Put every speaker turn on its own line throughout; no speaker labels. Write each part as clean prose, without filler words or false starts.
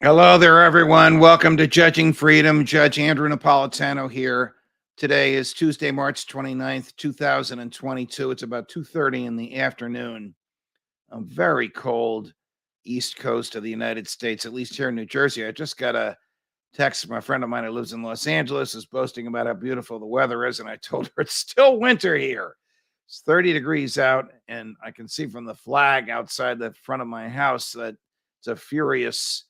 Hello there, everyone. Welcome to Judging Freedom. Judge Andrew Napolitano here. Today is Tuesday, March 29th, 2022. It's about 2:30 in the afternoon. A very cold east coast of the United States, at least here in New Jersey. I just got a text from a friend of mine who lives in Los Angeles, is boasting about how beautiful the weather is, and I told her it's still winter here. It's 30 degrees out, and I can see from the flag outside the front of my house that it's a furious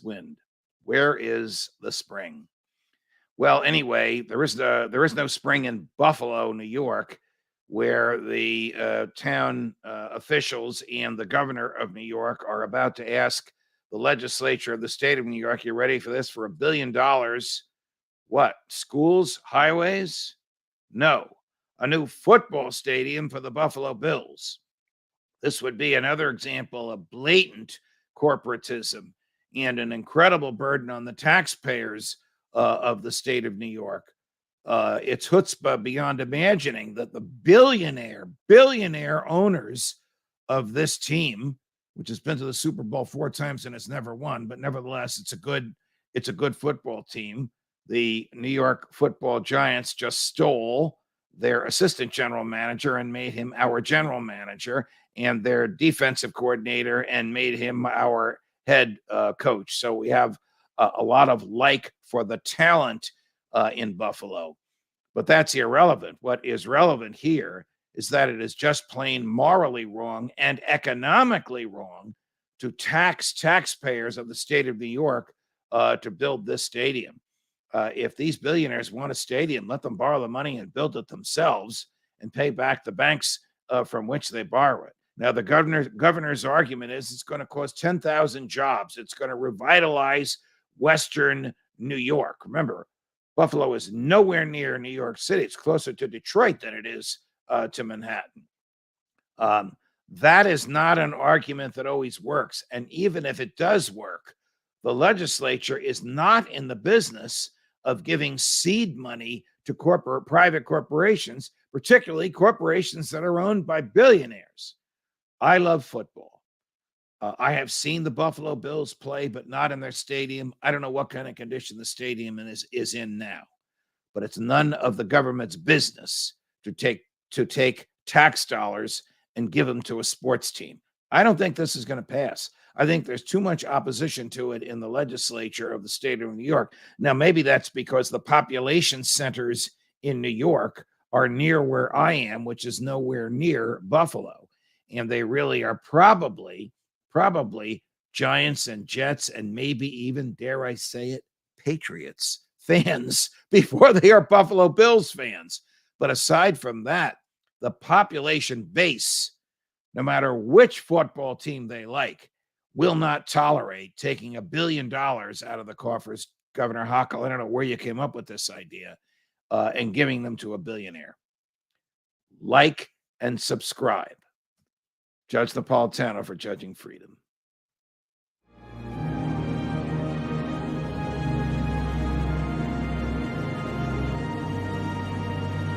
wind. Where is the spring? Well, anyway, there is no spring in Buffalo, New York, where the town officials and the governor of New York are about to ask the legislature of the state of New York, you ready for this, for $1 billion? What? Schools? Highways? No. A new football stadium for the Buffalo Bills. This would be another example of blatant corporatism and an incredible burden on the taxpayers of the state of New York. It's chutzpah beyond imagining that the billionaire owners of this team, which has been to the Super Bowl 4 times and has never won, but nevertheless, it's a good football team. The New York Football Giants just stole their assistant general manager and made him our general manager, and their defensive coordinator and made him our head coach. So we have a lot of like for the talent in Buffalo, but that's irrelevant. What is relevant here is that it is just plain morally wrong and economically wrong to tax taxpayers of the state of New York to build this stadium. If these billionaires want a stadium, let them borrow the money and build it themselves and pay back the banks from which they borrow it. Now, the governor's argument is it's going to cost 10,000 jobs. It's going to revitalize Western New York. Remember, Buffalo is nowhere near New York City. It's closer to Detroit than it is to Manhattan. That is not an argument that always works. And even if it does work, the legislature is not in the business of giving seed money to private corporations, particularly corporations that are owned by billionaires. I love football. I have seen the Buffalo Bills play, but not in their stadium. I don't know what kind of condition the stadium is in now, but it's none of the government's business to take tax dollars and give them to a sports team. I don't think this is going to pass. I think there's too much opposition to it in the legislature of the state of New York. Now, maybe that's because the population centers in New York are near where I am, which is nowhere near Buffalo. And they really are probably Giants and Jets and maybe even, dare I say it, Patriots fans before they are Buffalo Bills fans. But aside from that, the population base, no matter which football team they like, will not tolerate taking $1 billion out of the coffers, Governor Hochul. I don't know where you came up with this idea, and giving them to a billionaire. Like and subscribe. Judge Napolitano for Judging Freedom.